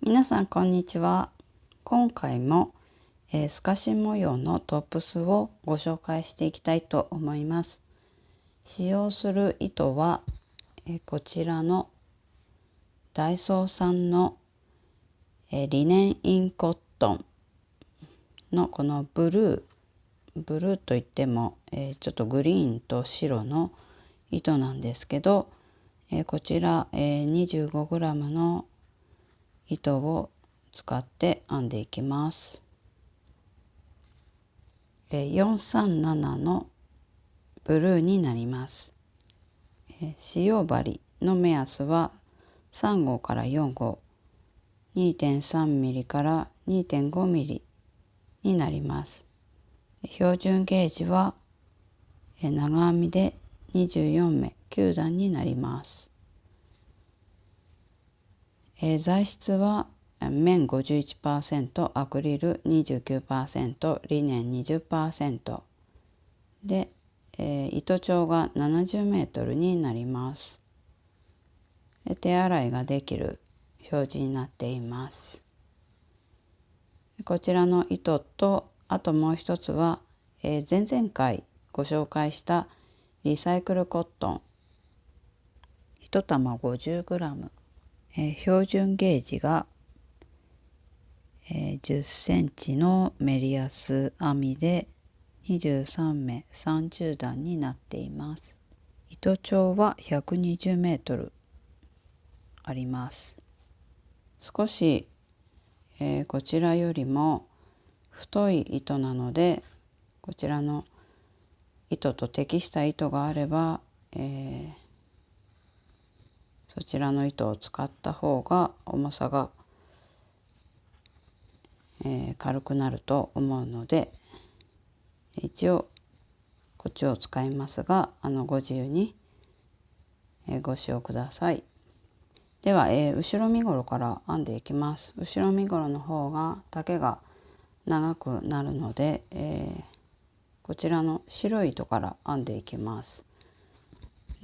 皆さんこんにちは。今回も、透かし模様のトップスをご紹介していきたいと思います。使用する糸は、こちらのダイソーさんの、リネンインコットンのこのブルーといっても、ちょっとグリーンと白の糸なんですけど、こちら、25g の糸を使って編んでいきます。437のブルーになります。使用針の目安は3号から4号、2.3 ミリから2.5 ミリになります。標準ゲージは長編みで24目9段になります。材質は綿 51%、アクリル 29%、リネン 20% で、糸長が70メートルになります。手洗いができる表示になっています。こちらの糸と、あともう一つは、前々回ご紹介したリサイクルコットン1玉 50g、標準ゲージが、10センチのメリヤス編みで23目30段になっています。糸長は120メートルあります。少し、こちらよりも太い糸なので、こちらの糸と適した糸があれば、そちらの糸を使った方が重さが、軽くなると思うので、一応こっちを使いますが、ご自由に、ご使用ください。では、後ろ身ごろから編んでいきます。後ろ身ごろの方が丈が長くなるので、こちらの白い糸から編んでいきます。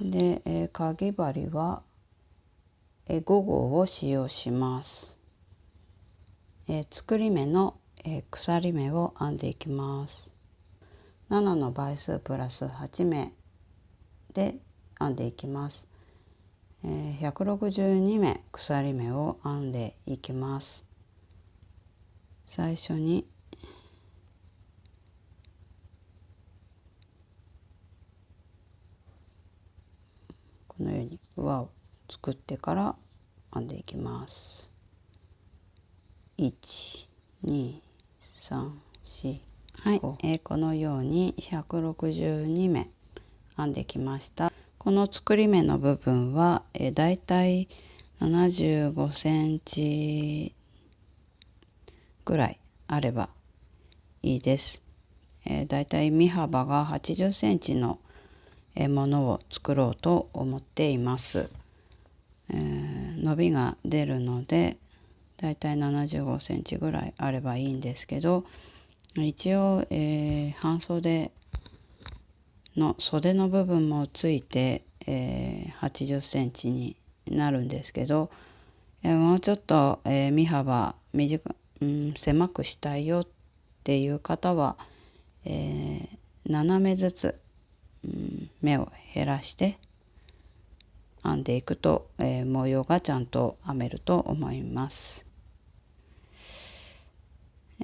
で、かぎ針は、5号を使用します。作り目の、鎖目を編んでいきます。7の倍数プラス8目で編んでいきます。162目鎖目を編んでいきます。最初にこのように輪を作ってから編んでいきます。1、2、3、4、はい、このように162目編んできました。この作り目の部分は、だいたい75センチぐらいあればいいです。だいたい身幅が80センチのものを作ろうと思っています。伸びが出るのでだいたい75センチぐらいあればいいんですけど、一応、半袖の袖の部分もついて、80センチになるんですけど、もうちょっと、身幅狭くしたいよっていう方は、斜めずつ、目を減らして編んでいくと、模様がちゃんと編めると思います。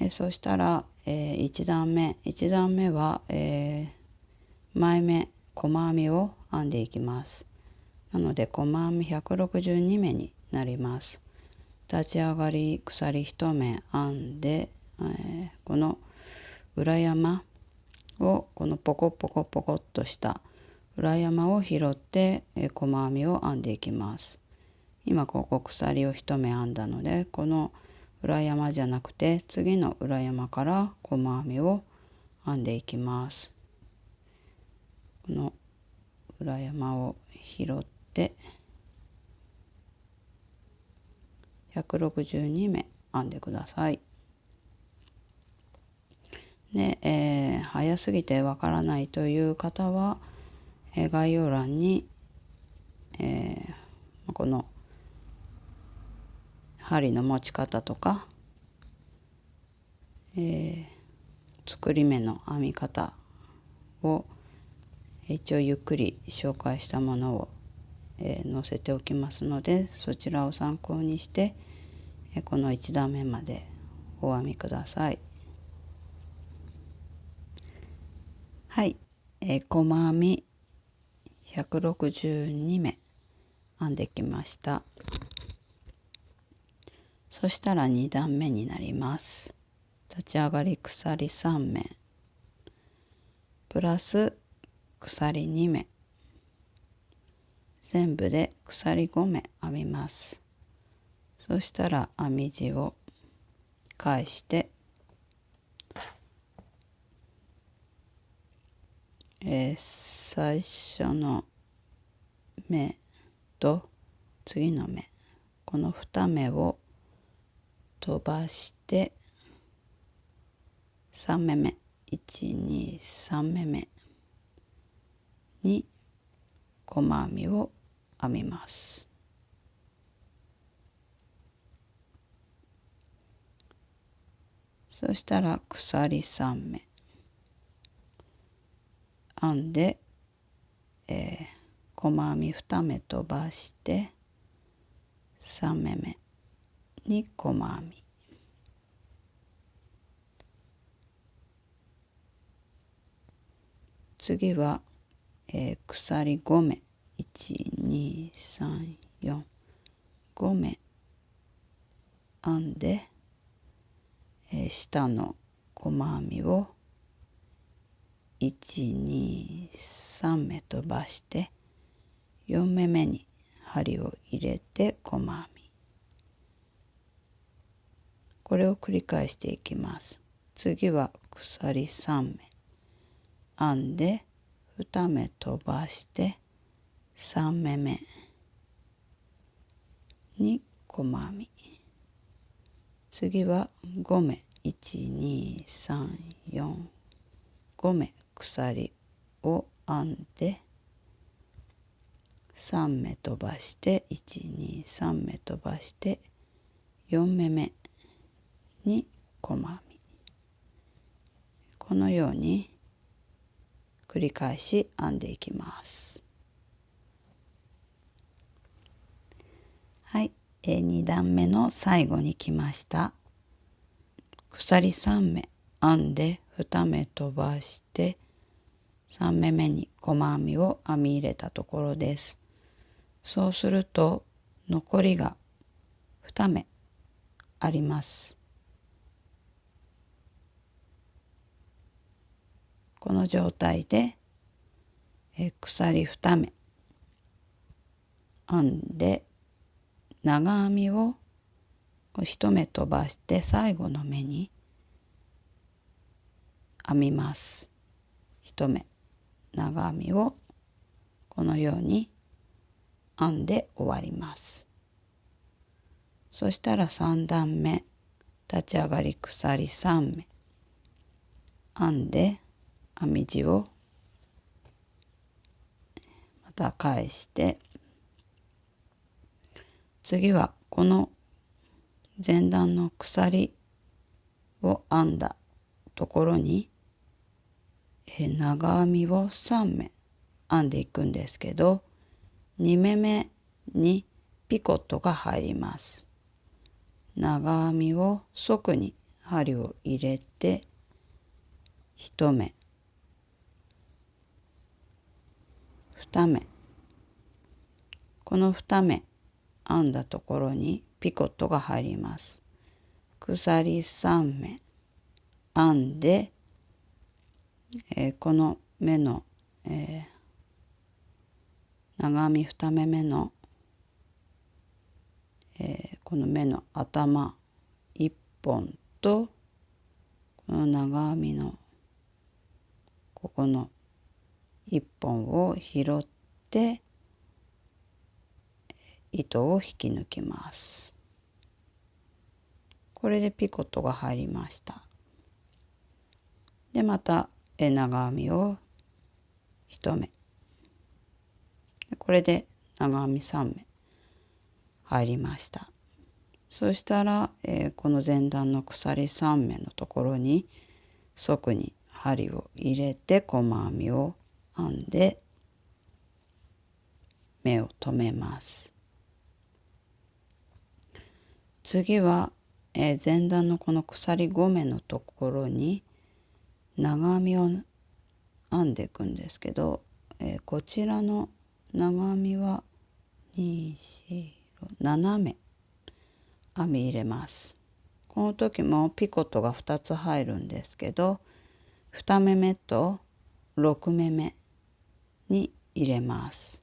そしたら、1段目は、前目細編みを編んでいきます。なので細編み162目になります。立ち上がり鎖1目編んで、この裏山をこのポコポコポコっとした裏山を拾って、細編みを編んでいきます。今ここ鎖を1目編んだので、この裏山じゃなくて次の裏山から細編みを編んでいきます。この裏山を拾って162目編んでください。で、早すぎてわからないという方は、概要欄に、この針の持ち方とか、作り目の編み方を一応ゆっくり紹介したものを、載せておきますので、そちらを参考にして、この1段目までお編みください。はい、細編み162目編んできました。そしたら2段目になります。立ち上がり鎖3目プラス鎖2目、全部で鎖5目編みます。そしたら編み地を返して、最初の目と次の目、この2目を飛ばして3目目、123目目に細編みを編みます。そしたら鎖3目編んで、細編み2目飛ばして3目目に細編み、次は、鎖5目12345目編んで、下の細編みを123目飛ばして4目目に針を入れて細編み、これを繰り返していきます。次は鎖3目編んで2目飛ばして3目目に細編み、次は5目12345目鎖を編んで3目飛ばして123目飛ばして4目目に細編み、このように繰り返し編んでいきます。はい、2段目の最後に来ました。鎖3目編んで2目飛ばして3目目に細編みを編み入れたところです。そうすると残りが2目あります。この状態で、鎖2目編んで長編みを1目飛ばして最後の目に編みます。1目長編みをこのように編んで終わります。そしたら3段目立ち上がり鎖3目編んで編み地をまた返して、次はこの前段の鎖を編んだところに長編みを3目編んでいくんですけど、2目目にピコットが入ります。長編みを側に針を入れて1目2目、この2目編んだところにピコットが入ります。鎖3目編んで、この目の、長編み2目目の、この目の頭1本とこの長編みのここの1本を拾って糸を引き抜きます。これでピコットが入りました。でまた長編みを1目、これで長編み3目入りました。そしたら、この前段の鎖3目のところに側に針を入れて細編みを編んで目を留めます。次は、前段のこの鎖5目のところに長編みを編んでいくんですけど、こちらの長編みは2、4、7目編み入れます。この時もピコットが2つ入るんですけど、2目めと6目めに入れます。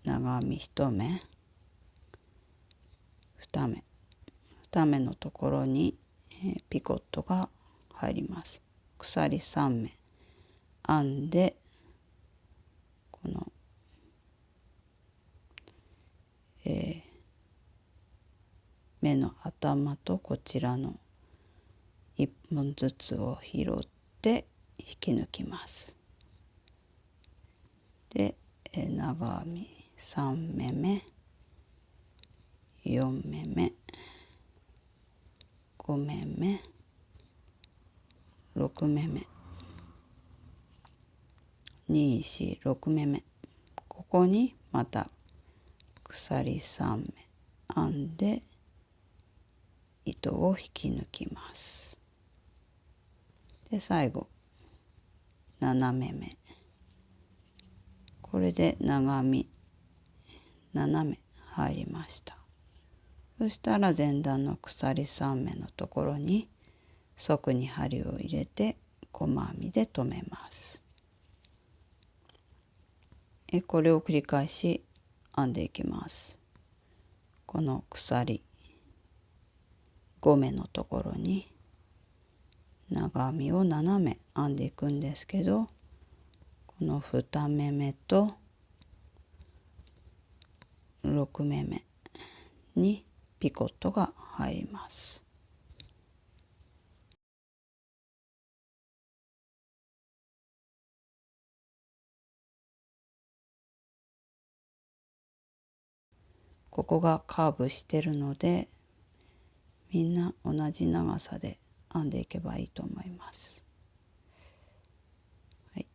長編み1目、2目のところにピコットが入ります。鎖3目編んで、この、目の頭とこちらの1本ずつを拾って引き抜きます。で、長編み3目め、4目め、5目め、6目め、2、4、6目め、ここにまた鎖3目編んで糸を引き抜きます。で、最後7目め、これで長編み7目入りました。そしたら前段の鎖3目のところに側に針を入れて細編みで留めます。これを繰り返し編んでいきます。この鎖5目のところに長編みを7目編んでいくんですけど、この2目めと6目めにピコットが入ります。ここがカーブしてるので、みんな同じ長さで編んでいけばいいと思います。はい、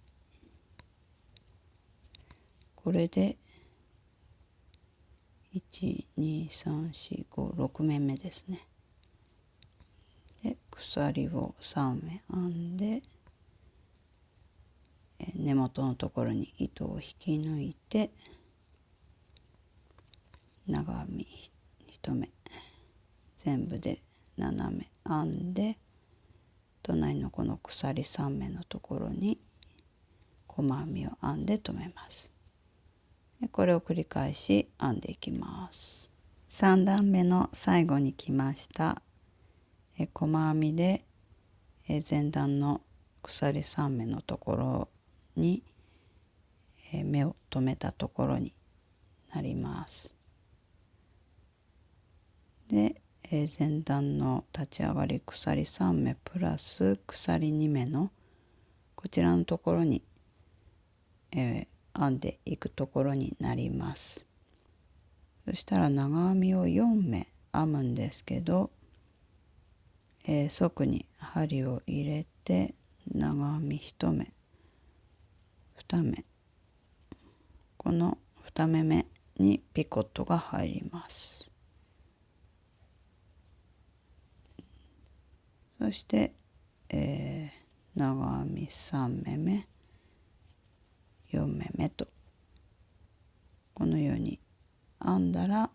これで1、2、3、4、5、6目めですね。で、鎖を3目編んで、根元のところに糸を引き抜いて、長編み1目全部で7目編んで、隣のこの鎖3目のところに細編みを編んで留めます。で、これを繰り返し編んでいきます。3段目の最後に来ました。細編みで前段の鎖3目のところに目を留めたところになります。で、前段の立ち上がり鎖3目プラス鎖2目のこちらのところに、編んでいくところになります。そしたら長編みを4目編むんですけど、側に針を入れて長編み1目2目、この2目めにピコットが入ります。そして、長編み3目め4目めとこのように編んだら、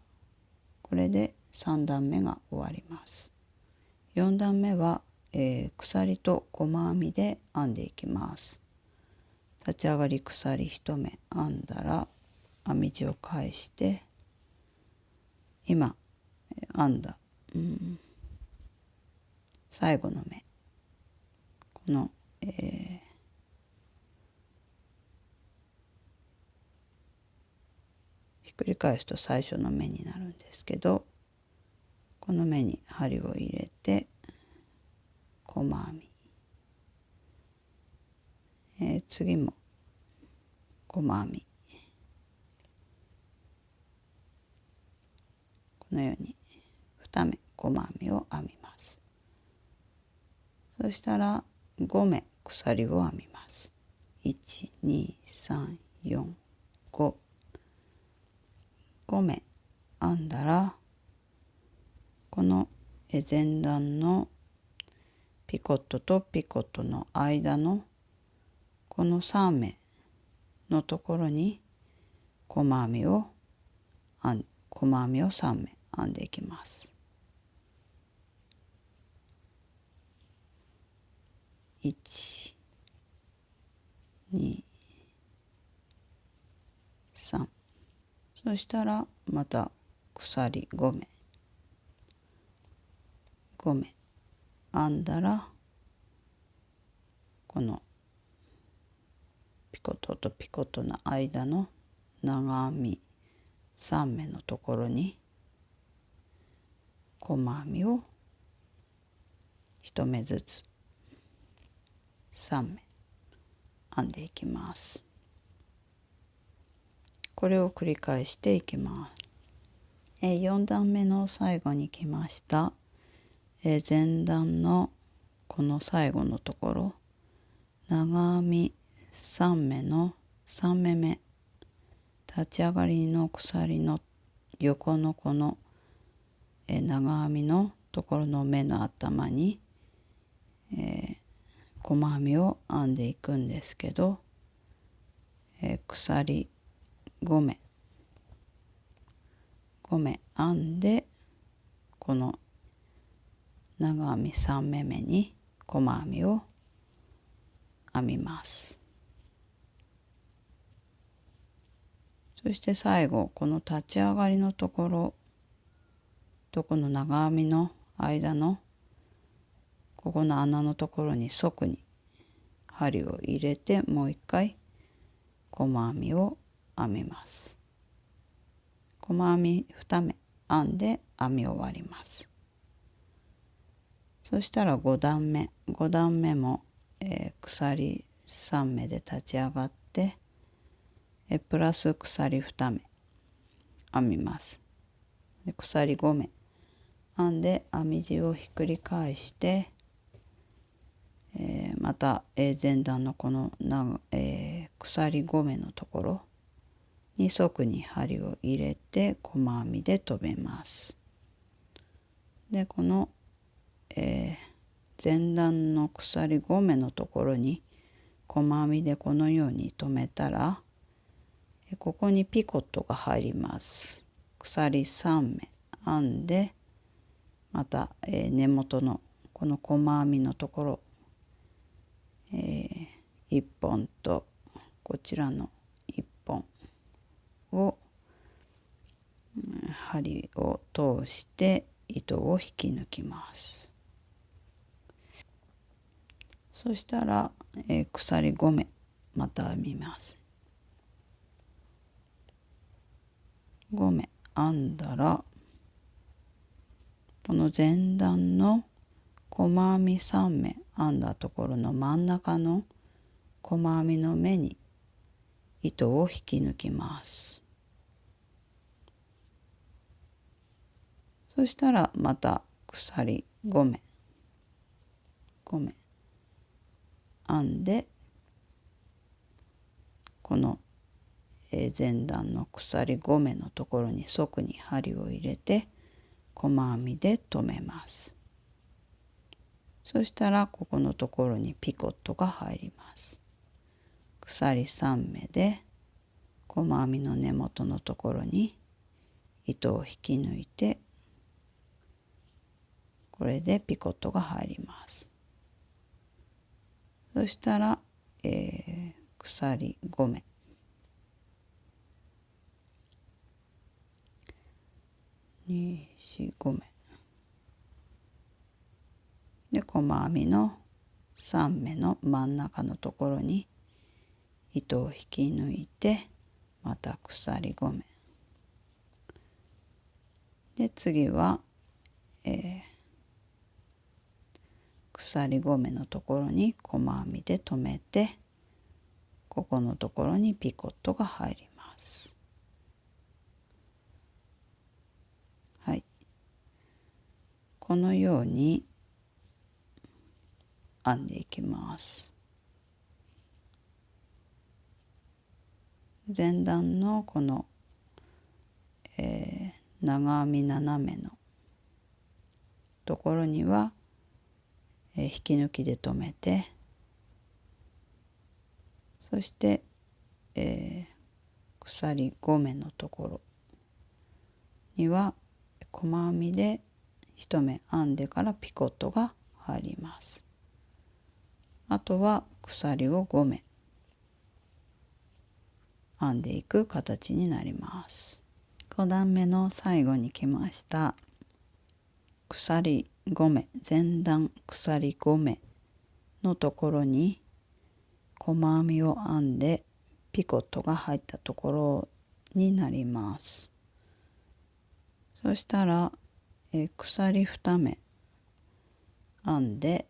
これで3段目が終わります。4段目は、鎖と細編みで編んでいきます。立ち上がり鎖1目編んだら編み地を返して、今編んだ、最後の目、この、ひっくり返すと最初の目になるんですけど、この目に針を入れて細編み、次も細編みこのように2目細編みを編みます。そしたら5目鎖を編みます。1、2、3、4、5。5目編んだら、この前段のピコットとピコットの間のこの3目のところに細編みを3目編んでいきます。1、2、3。そしたらまた鎖5目編んだら、このピコットとピコットの間の長編み3目のところに細編みを1目ずつ3目編んでいきます。これを繰り返していきます。4段目の最後に来ました。前段のこの最後のところ、長編み3目の3目目、立ち上がりの鎖の横のこの長編みのところの目の頭に、細編みを編んでいくんですけど、鎖5目編んで、この長編み3目目に細編みを編みます。そして最後、この立ち上がりのところとこの長編みの間のここの穴のところに側に針を入れて、もう一回細編みを編みます。細編み2目編んで編み終わります。そしたら5段目も、鎖3目で立ち上がって、プラス鎖2目編みます。で鎖5目編んで編み地をひっくり返して、また、前段のこの鎖5目のところに側に針を入れて細編みで留めます。でこの、前段の鎖5目のところに細編みでこのように留めたら、ここにピコットが入ります。鎖3目編んで、また、根元のこの細編みのところ、1本とこちらの1本を針を通して糸を引き抜きます。そしたら、鎖5目また編みます。5目編んだら、この前段の細編み3目編んだところの真ん中の細編みの目に糸を引き抜きます。そしたらまた鎖5目編んで、この前段の鎖5目のところに側に針を入れて細編みで留めます。そしたらここのところにピコットが入ります。鎖3目で細編みの根元のところに糸を引き抜いて、これでピコットが入ります。そしたら、鎖5目2、4、5目で細編みの3目の真ん中のところに糸を引き抜いて、また鎖5目で、次は、鎖5目のところに細編みで留めて、ここのところにピコットが入ります。はい。このように編んでいきます。前段のこの、長編み斜めのところには、引き抜きで留めて、そして、鎖5目のところには細編みで1目編んでからピコットが入ります。あとは鎖を5目編んでいく形になります。5段目の最後に来ました。鎖5目、前段鎖5目のところに細編みを編んでピコットが入ったところになります。そしたら、鎖2目編んで、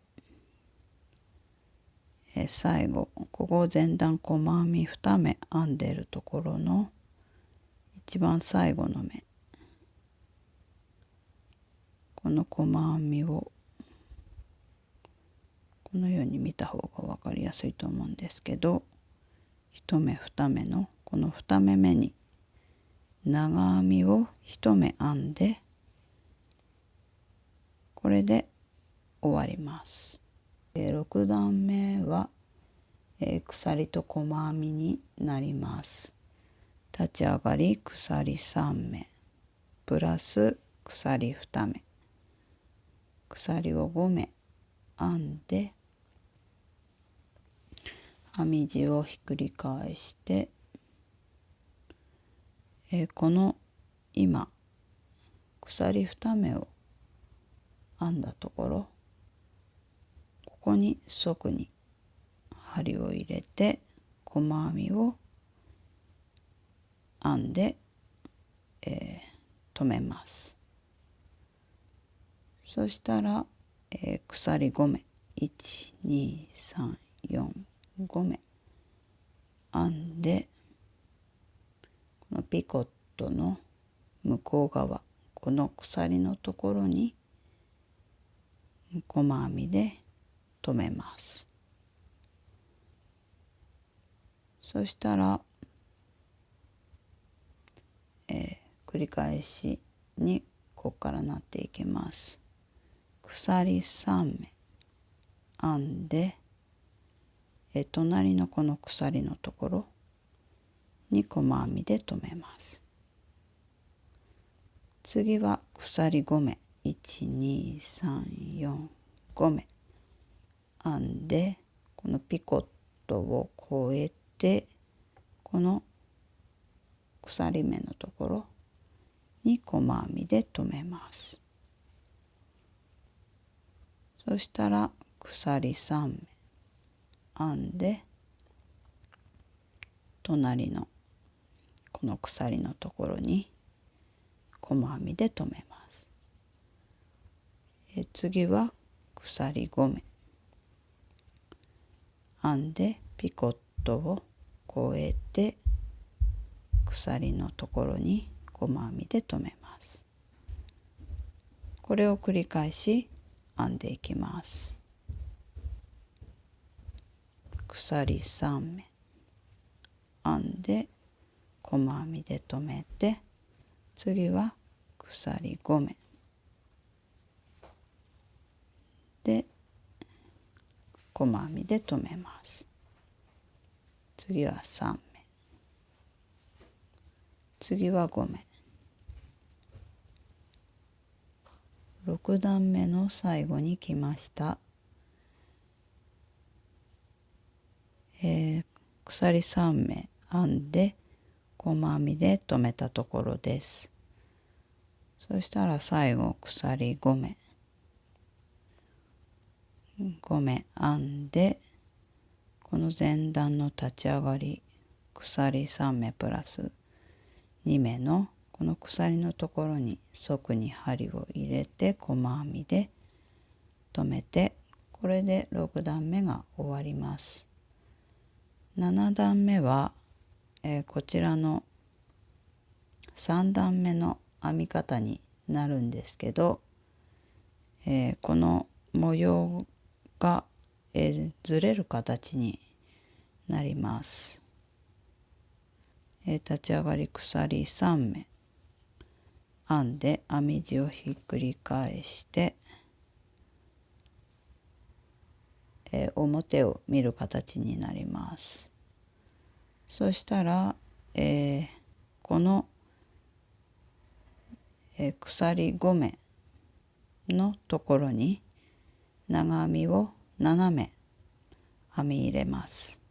最後ここ前段細編み2目編んでいるところの一番最後の目、この細編みをこのように見た方が分かりやすいと思うんですけど、1目2目のこの2目目に長編みを1目編んで、これで終わります。6段目は、鎖と細編みになります。立ち上がり鎖3目プラス鎖2目、鎖を5目編んで編み地をひっくり返して、この今鎖2目を編んだところ、ここに側に針を入れて細編みを編んで、留めます。そしたら、鎖5目12345目編んで、このピコットの向こう側、この鎖のところに細編みで留めます。そしたら、繰り返しにここからなっていきます。鎖3目編んで、隣のこの鎖のところに細編みで留めます。次は鎖5目12345目編んで、このピコットを越えてこの鎖目のところに細編みで留めます。そしたら鎖3目編んで、隣のこの鎖のところに細編みで留めます。次は鎖5目編んでピコットを越えて鎖のところに細編みで留めます。これを繰り返し編んでいきます。鎖3目編んで細編みで留めて、次は鎖5目で細編みで留めます。次は3目、次は5目、6段目の最後に来ました。鎖3目編んで細編みで留めたところです。そしたら最後鎖5目編んで、この前段の立ち上がり鎖3目プラス2目のこの鎖のところに側に針を入れて細編みで留めて、これで6段目が終わります。7段目は、こちらの3段目の編み方になるんですけど、この模様が、ずれる形になります。立ち上がり鎖3目編んで編み地をひっくり返して、表を見る形になります。そしたら、この、鎖5目のところに長編みを7目編み入れます。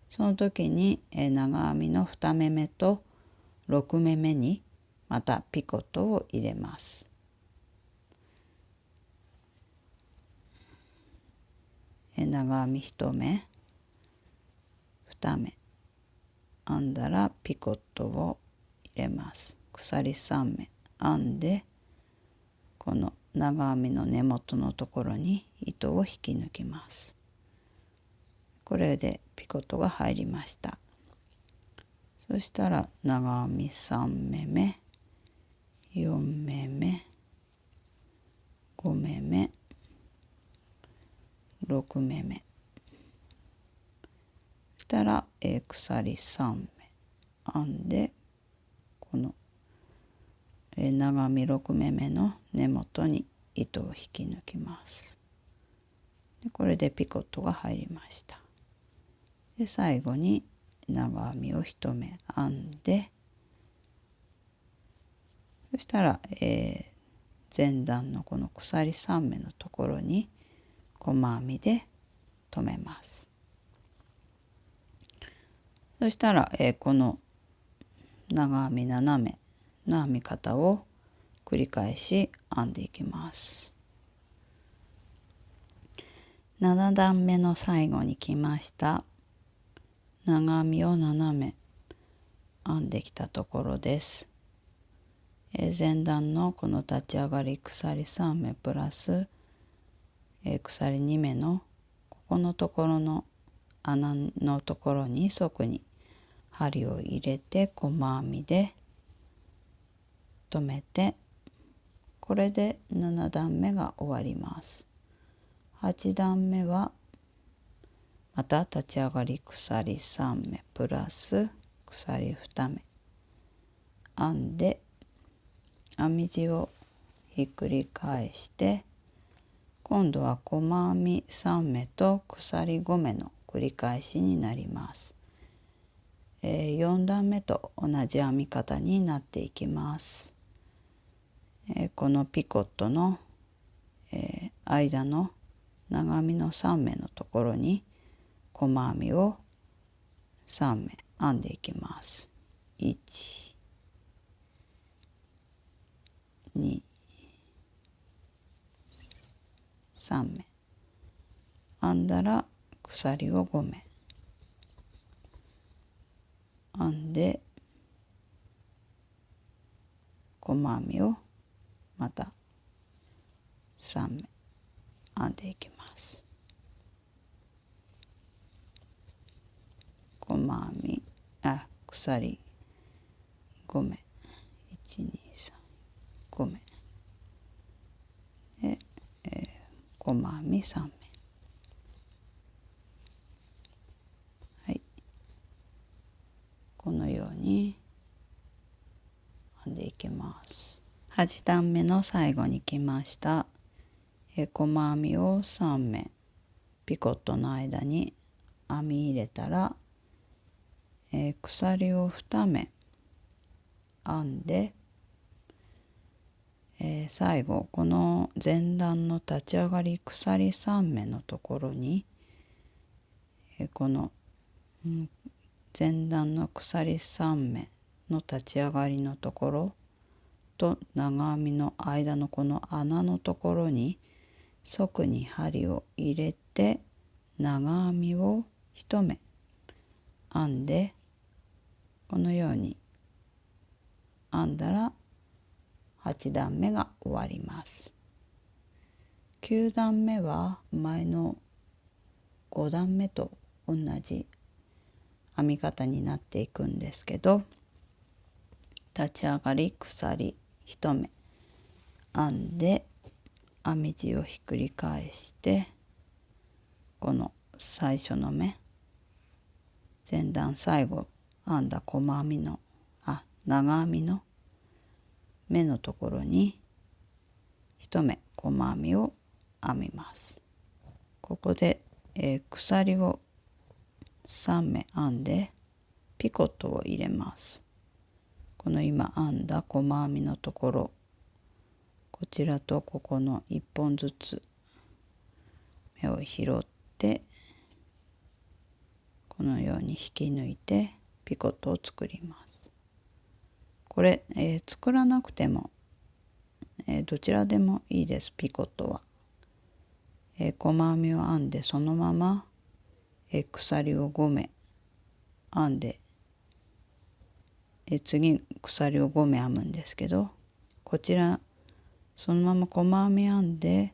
その時に、長編みの2目めと6目めにまたピコットを入れます。長編み1目2目編んだらピコットを入れます。鎖3目編んで、この長編みの根元のところに糸を引き抜きます。これでピコットが入りました。そしたら長編み3目め4目め5目め6目め、そしたら、鎖3目編んで、この、長編み6目めの根元に糸を引き抜きます。でこれでピコットが入りました。で最後に長編みを1目編んで、そしたら、前段のこの鎖3目のところに細編みで留めます。そしたら、この長編み7目の編み方を繰り返し編んでいきます。7段目の最後に来ました。長編みを7目編んできたところです。前段のこの立ち上がり鎖3目プラス、鎖2目のここのところの穴のところに側に針を入れて細編みで留めて、これで7段目が終わります。8段目はまた立ち上がり鎖3目プラス鎖2目編んで、編み地をひっくり返して、今度は細編み3目と鎖5目の繰り返しになります。4段目と同じ編み方になっていきます。このピコットの、間の長編みの3目のところに細編みを3目編んでいきます。1、2、3目編んだら鎖を5目編んで、細編みをまた3目編んでいきます。細編み鎖5目123 5目で、細編み3目、はい、このように編んでいきます。8段目の最後に来ました。細編みを3目ピコットの間に編み入れたら、鎖を2目編んで、最後この前段の立ち上がり鎖3目のところに、この、前段の鎖3目の立ち上がりのところと長編みの間のこの穴のところに側に針を入れて、長編みを1目編んで、このように編んだら8段目が終わります。9段目は前の5段目と同じ編み方になっていくんですけど、立ち上がり鎖1目編んで、編み地をひっくり返して、この最初の目、前段最後編んだ細編みの長編みの目のところに1目細編みを編みます。ここで、鎖を3目編んでピコットを入れます。この今編んだ細編みのところ、こちらとここの1本ずつ目を拾ってこのように引き抜いてピコットを作ります。これ、作らなくても、どちらでもいいです。ピコットは、細編みを編んでそのまま、鎖を5目編んで、次鎖を5目編むんですけど、こちらそのまま細編み編んで、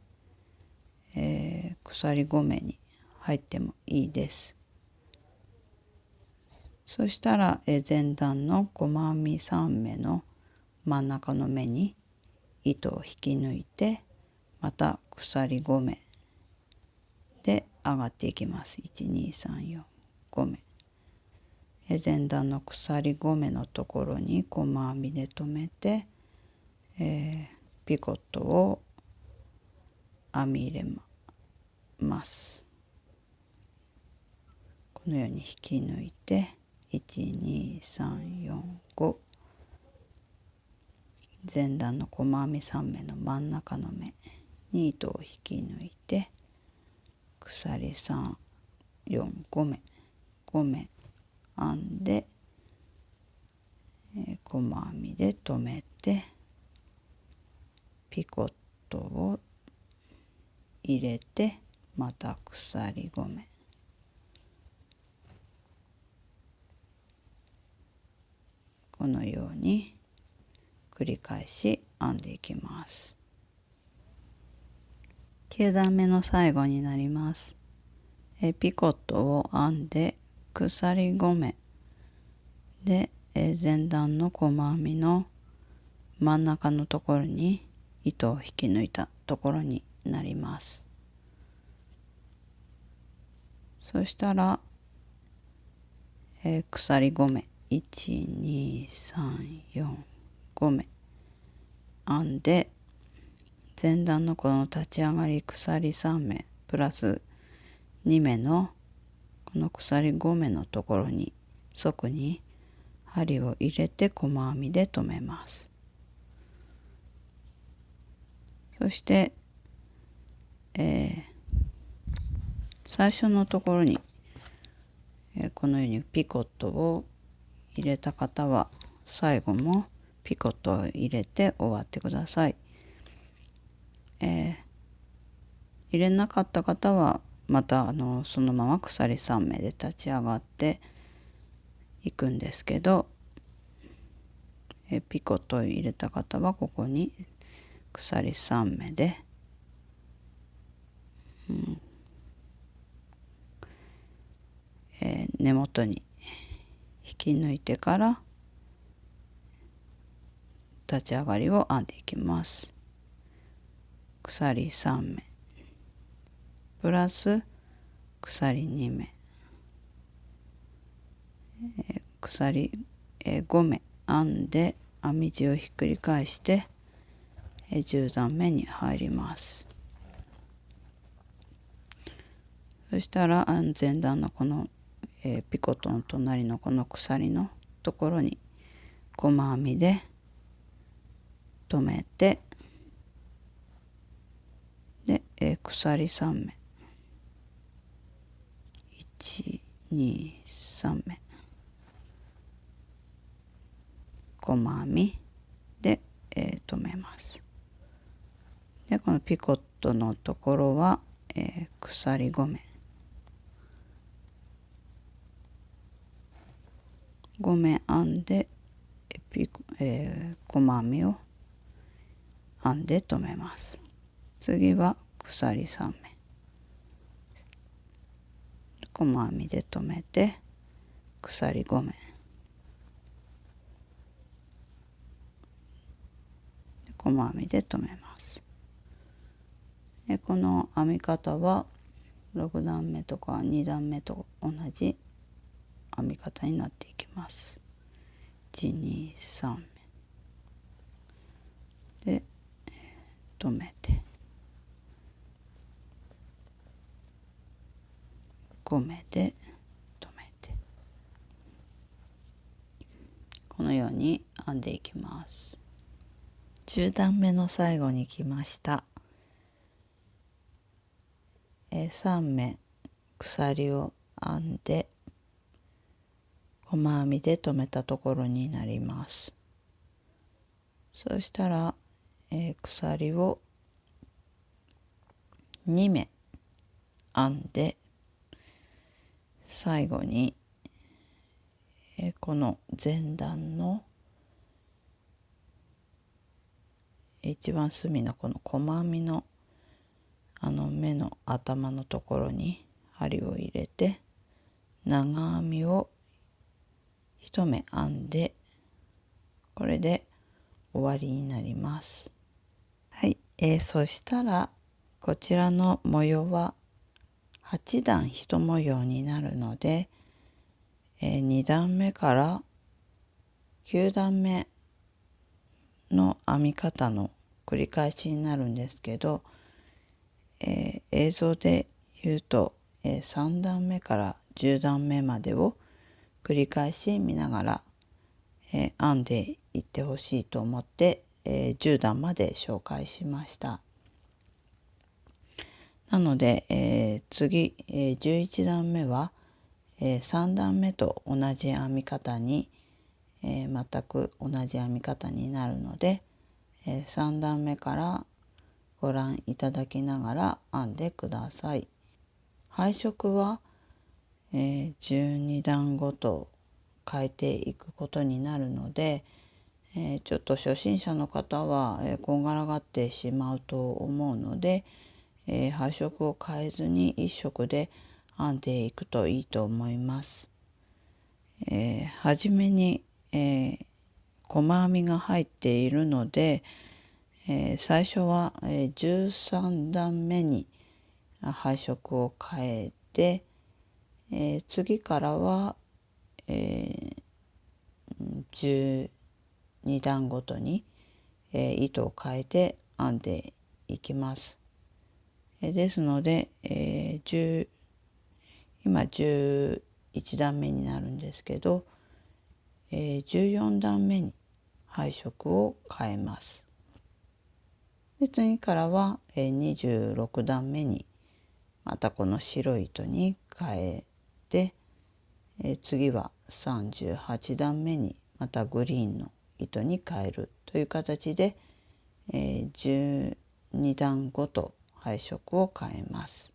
鎖5目に入ってもいいです。そしたら、前段の細編み3目の真ん中の目に糸を引き抜いて、また鎖5目で上がっていきます。1、2、3、4、5目。前段の鎖5目のところに細編みで留めて、ピコットを編み入れます。このように引き抜いて1、2、3、4、5、前段の細編み3目の真ん中の目に糸を引き抜いて、鎖3、4、5目編んで、細編みで留めてピコットを入れて、また鎖5目、このように繰り返し編んでいきます。9段目の最後になります。ピコットを編んで鎖5目で、前段の細編みの真ん中のところに糸を引き抜いたところになります。そしたら、鎖5目1、2、3、4、5目編んで、前段のこの立ち上がり鎖3目プラス2目のこの鎖5目のところに側に針を入れて細編みで留めます。そして、最初のところに、このようにピコットを入れた方は最後もピコットを入れて終わってください。入れなかった方はまたそのまま鎖3目で立ち上がっていくんですけど、ピコットを入れた方はここに鎖3目で、根元に引き抜いてから立ち上がりを編んでいきます。鎖3目プラス鎖2目、鎖5目編んで編み地をひっくり返して10段目に入ります。そしたら前段のこのピコットの隣のこの鎖のところに細編みで留めて、で、鎖3目1、2、3目細編みで、留めます。でこのピコットのところは、鎖5目編んで細編みを編んで留めます。次は鎖3目細編みで留めて鎖5目細編みで留めます。この編み方は6段目とか2段目と同じ編み方になっていきます。123で止めて5目で止めて、このように編んでいきます。10段目の最後に来ました。3目鎖を編んで細編みで留めたところになります。そしたら、鎖を2目編んで最後に、この前段の一番隅のこの細編みの目の頭のところに針を入れて長編みを1目編んで、これで終わりになります。はい、そしたらこちらの模様は8段1模様になるので、2段目から9段目の編み方の繰り返しになるんですけど、映像で言うと、3段目から10段目までを繰り返し見ながら、編んでいってほしいと思って、10段まで紹介しました。なので、次、11段目は、3段目と同じ編み方に、全く同じ編み方になるので、3段目からご覧いただきながら編んでください。配色は、12段ごと変えていくことになるので、ちょっと初心者の方は、こんがらがってしまうと思うので、配色を変えずに1色で編んでいくといいと思います。はじめに、細編みが入っているので、最初は、13段目に配色を変えて、次からは、12段ごとに、糸を変えて編んでいきます。ですので、今11段目になるんですけど、14段目に配色を変えます。で次からは、26段目にまたこの白い糸に変えて、次は38段目にまたグリーンの糸に変えるという形で、12段ごと配色を変えます。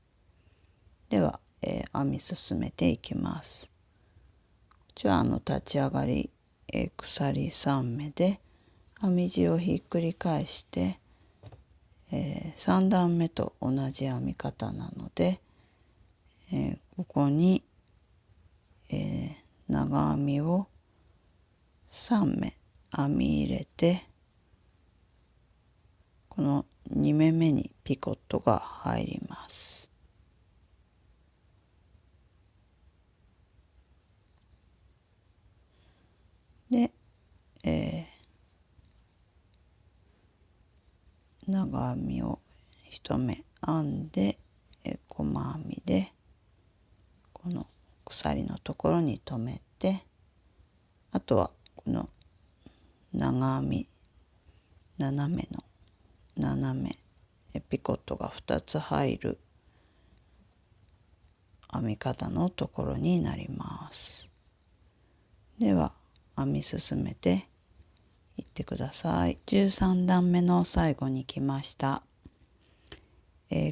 では、編み進めていきます。こちら立ち上がり、鎖3目で編み地をひっくり返して、3段目と同じ編み方なので、ここに、長編みを3目編み入れて、この2目めにピコットが入ります。で、長編みを1目編んで、細編みでこの鎖のところに留めて、あとはこの長編み斜めの斜めピコットが2つ入る編み方のところになります。では編み進めていってください。13段目の最後に来ました。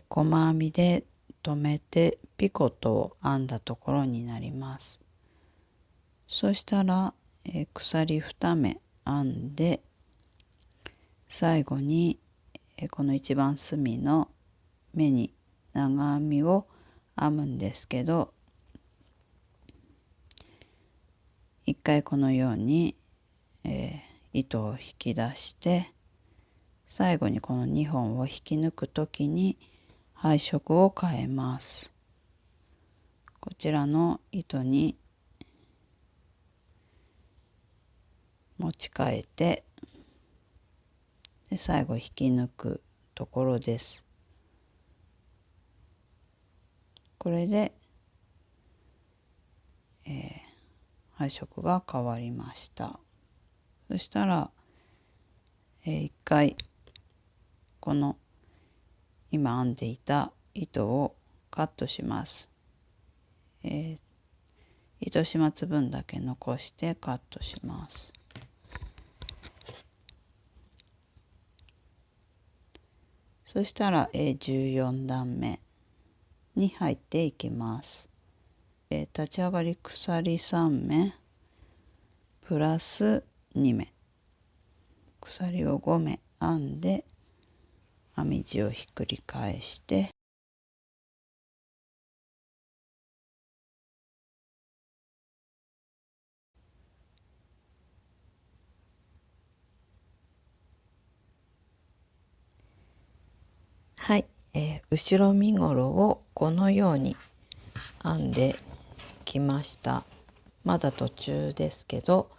細編みで留めてピコットを編んだところになります。そしたら、鎖2目編んで最後に、この一番隅の目に長編みを編むんですけど、一回このように、糸を引き出して最後にこの2本を引き抜く時に配色を変えます。こちらの糸に持ち替えて、で最後引き抜くところです。これで、配色が変わりました。そしたら、一回この今編んでいた糸をカットします。糸始末分だけ残してカットします。そしたら、14段目に入っていきます。立ち上がり鎖3目プラス2目鎖を5目編んで編み地をひっくり返してはい、後ろ身ごろをこのように編んできました。まだ途中ですけど、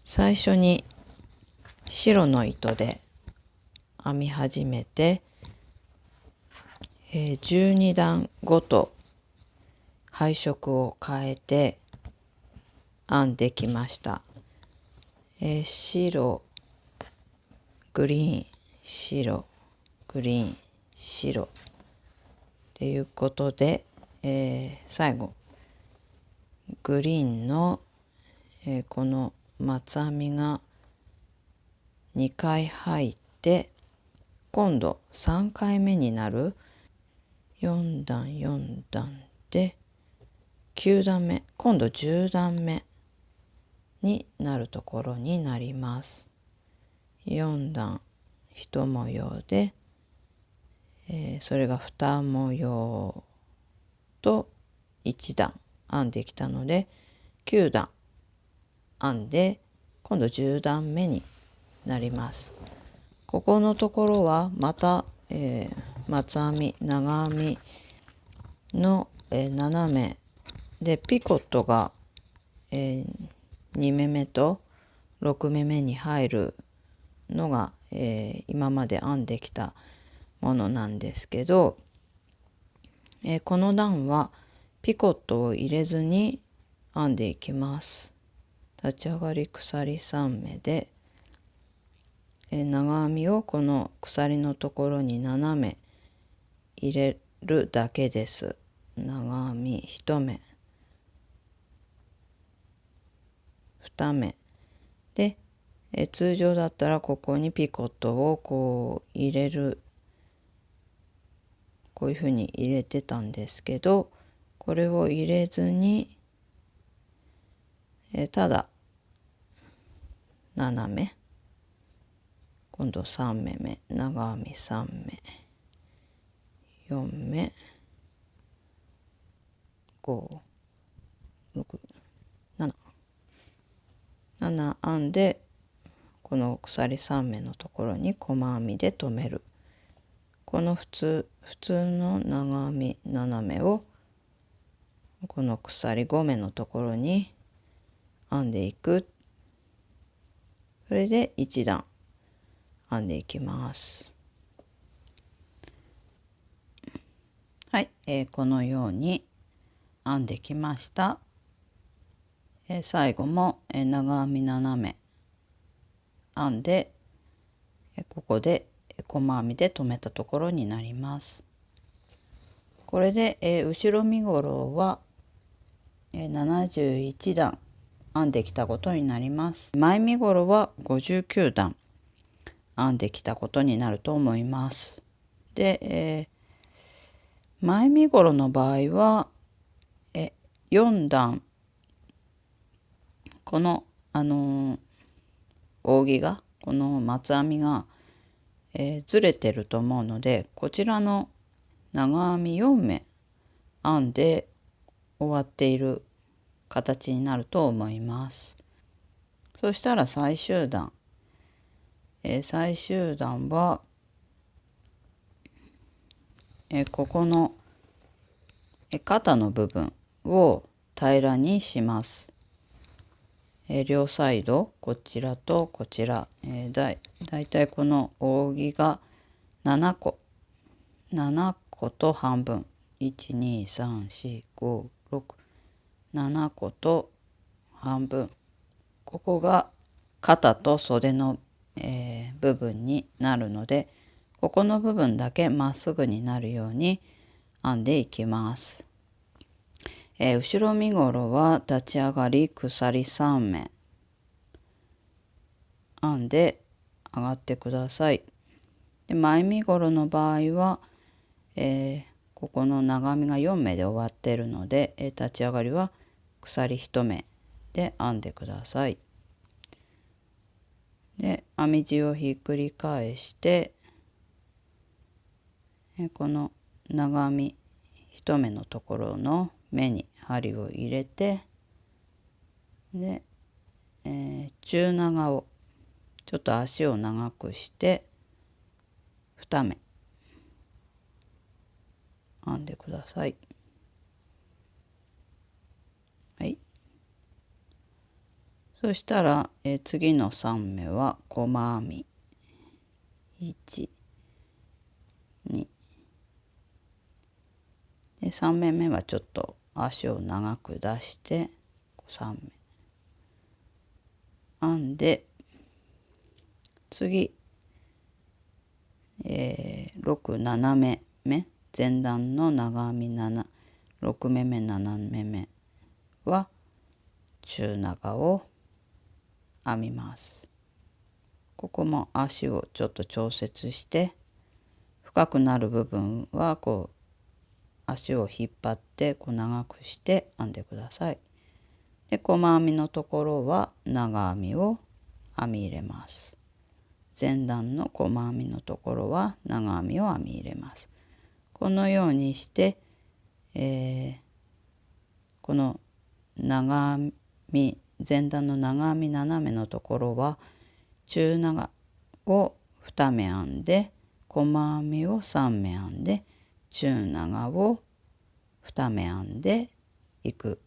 最初に白の糸で編み始めて、12段ごと配色を変えて編んできました。白グリーン白グリーン白っていうことで、最後グリーンの、この松編みが2回入って今度3回目になる4段4段で9段目今度10段目になるところになります。4段1模様で、それが2模様と1段編んできたので9段編んで今度10段目になります。ここのところはまた、松編み長編みの、斜めでピコットが、2目めと6目めに入るのが、今まで編んできたものなんですけど、この段はピコットを入れずに編んでいきます。立ち上がり鎖3目で、長編みをこの鎖のところに斜め入れるだけです。長編み1目2目で、通常だったらここにピコットをこう入れるこういうふうに入れてたんですけど、これを入れずに、ただ斜め今度3目め長編み3目4目5 6 7編んでこの鎖3目のところに細編みで留める。この普通の長編み斜めをこの鎖5目のところに編んでいく。それで1段編んでいきます。はい、このように編んできました。最後も、長編み斜め編んで、ここで細編みで留めたところになります。これで、後ろ身ごろは、71段編んできたことになります。前身ごろは59段編んできたことになると思います。で、前身ごろの場合は、4段この扇がこの松編みが、ずれてると思うのでこちらの長編み4目編んで終わっている形になると思います。そしたら最終段、最終段は、ここの肩の部分を平らにします。両サイドこちらとこちら、だいたいこの扇が7個と半分、1234567個と半分、ここが肩と袖の、部分になるので、ここの部分だけまっすぐになるように編んでいきます。後ろ身ごろは立ち上がり鎖3目編んで上がってください。で前身ごろの場合は、ここの長編みが4目で終わっているので、立ち上がりは鎖1目で編んでください。で編み地をひっくり返して、この長編み1目のところの目に針を入れて、で、中長をちょっと足を長くして2目編んでください。はい。そしたら、次の3目は細編み1、2で3目目はちょっと足を長く出して3目編んで、次、6、7目目前段の長編み6目目7目目は中長を編みます。ここも足をちょっと調節して、深くなる部分はこう足を引っ張ってこう長くして編んでください。で細編みのところは長編みを編み入れます。前段の細編みのところは長編みを編み入れます。このようにして、この長編み前段の長編み斜めのところは中長を2目編んで、細編みを3目編んで、中長を2目編んでいく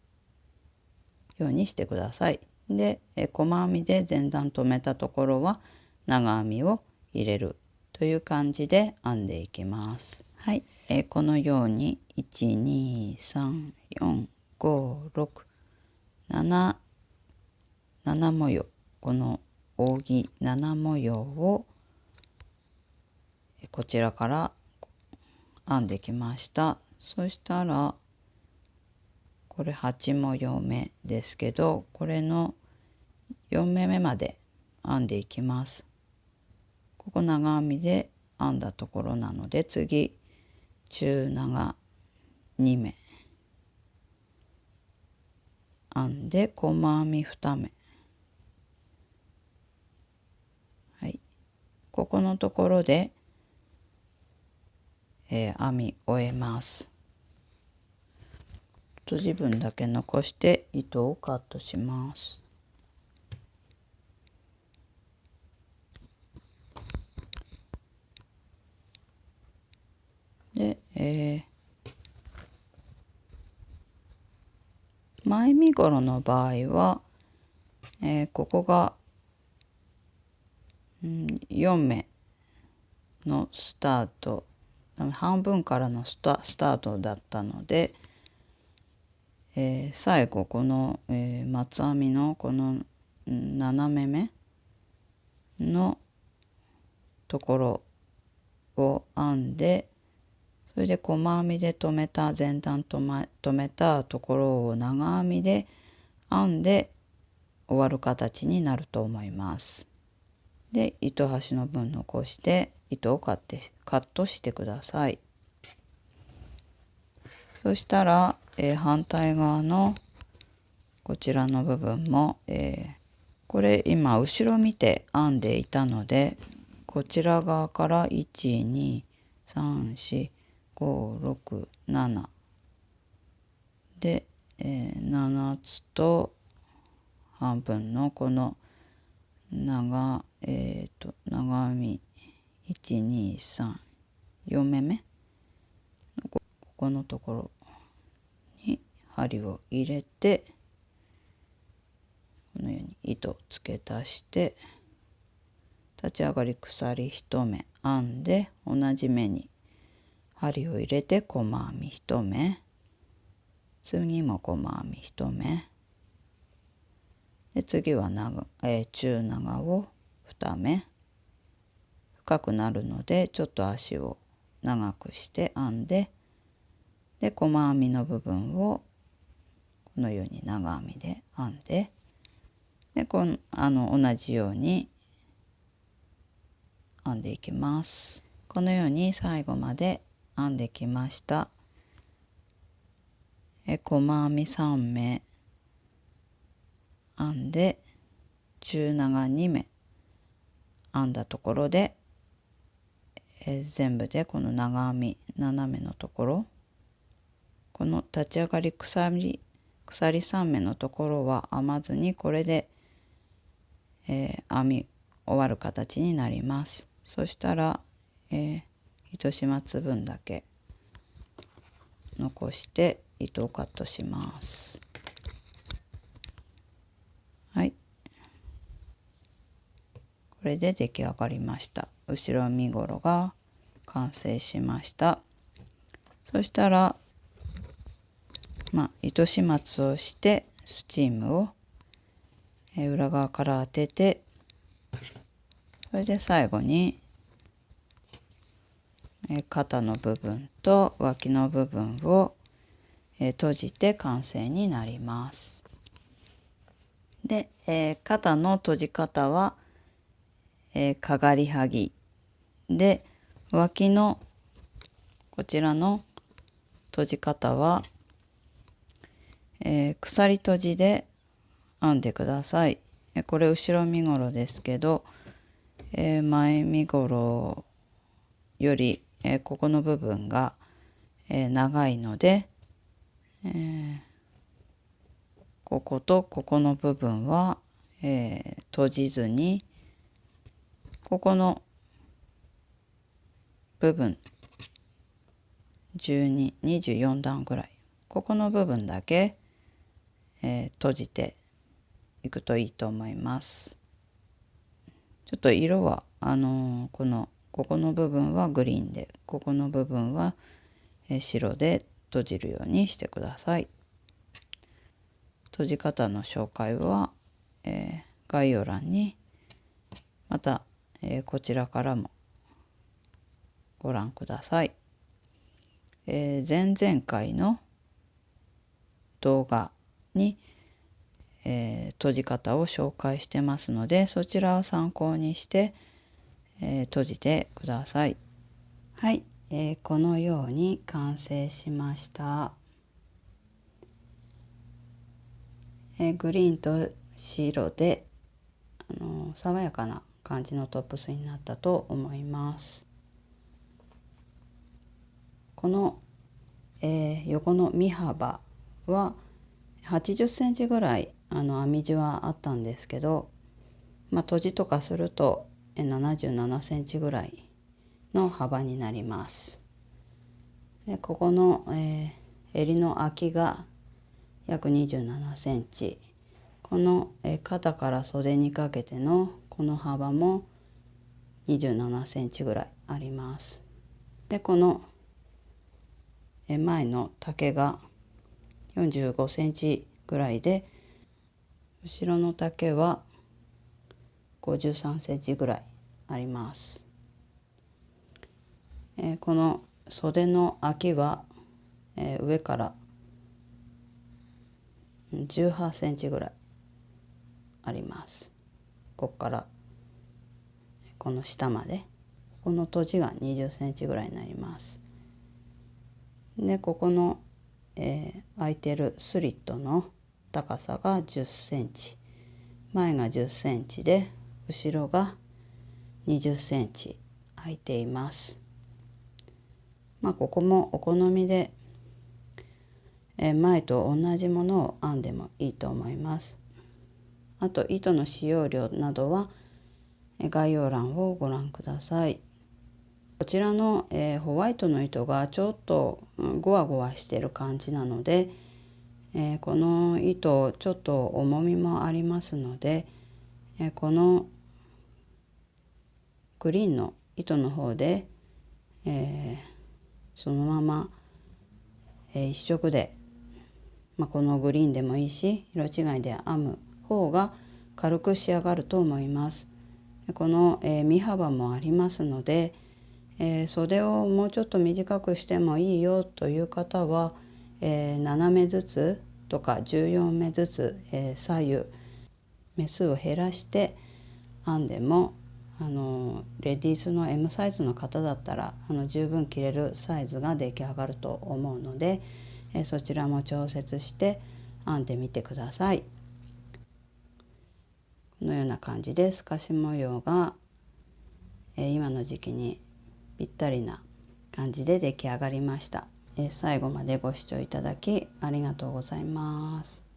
ようにしてください。で細編みで前段止めたところは長編みを入れるという感じで編んでいきます。はい、このように1234567模様、この扇7模様をこちらから編んできました。そしたらこれ8模様目ですけど、これの4目目まで編んでいきます。ここ長編みで編んだところなので、次中長2目編んで細編み2目、はい、ここのところで、編み終えます。とじ分だけ残して糸をカットします。で、前身ごろの場合は、ここが、4目のスタート、半分からのスタートだったので、最後この、松編みのこの7目目のところを編んで、それで細編みで留めた前段留めたところを長編みで編んで終わる形になると思います。で糸端の分残して糸をカットしてください。そしたら、反対側のこちらの部分も、これ今後ろ見て編んでいたので、こちら側から1234567で、7つと半分のこの長編み123 4目目このところに針を入れて、このように糸を付け足して、立ち上がり鎖1目編んで、同じ目に針を入れて細編み1目、次も細編み1目で、次は中長を2目、深くなるのでちょっと足を長くして編んで、で細編みの部分をこのように長編みで編んで、で同じように編んでいきます。このように最後まで編んできました。細編み3目編んで、中長2目編んだところで、全部でこの長編み斜めのところ、この立ち上がり鎖3目のところは編まずに、これで、編み終わる形になります。そしたら、糸始末分だけ残して糸をカットします。はい、これで出来上がりました。後ろ身ごろが完成しました。そしたら糸始末をしてスチームを裏側から当てて、それで最後に肩の部分と脇の部分を閉じて完成になります。で、肩の閉じ方は、かがりはぎで、脇のこちらの閉じ方は、鎖閉じで編んでください。これ後ろ身ごろですけど、前身ごろより、ここの部分が、長いので、こことここの部分は、閉じずに、ここの部分24段ぐらい、ここの部分だけ、閉じていくといいと思います。ちょっと色はここの部分はグリーンで、ここの部分は白で閉じるようにしてください。閉じ方の紹介は、概要欄にまた、こちらからもご覧ください。前々回の動画に、閉じ方を紹介してますので、そちらを参考にして、閉じてください。はい、このように完成しました。グリーンと白で爽やかな感じのトップスになったと思います。この、横の身幅は80センチぐらい編み地はあったんですけど、閉じとかすると77センチぐらいの幅になります。でここの、襟の空きが約27センチ、この、肩から袖にかけてのこの幅も27センチぐらいあります。でこの前の丈が45センチぐらいで、後ろの丈は53センチぐらいあります。この袖の空きは、上から18センチぐらいあります。ここからこの下まで、この閉じが20センチぐらいになります。でここの、空いてるスリットの高さが10センチ、前が10センチで後ろが20センチ空いています。ここもお好みで、前と同じものを編んでもいいと思います。あと糸の使用量などは概要欄をご覧ください。こちらの、ホワイトの糸がちょっとゴワゴワしてる感じなので、この糸ちょっと重みもありますので、このグリーンの糸の方で、そのまま、一色で、このグリーンでもいいし色違いで編む方が軽く仕上がると思います。この、身幅もありますので、袖をもうちょっと短くしてもいいよという方は、7目ずつとか14目ずつ、左右目数を減らして編んでもレディースの M サイズの方だったら十分着れるサイズが出来上がると思うので、そちらも調節して編んでみてください。このような感じで透かし模様が、今の時期にぴったりな感じで出来上がりました。最後までご視聴いただきありがとうございます。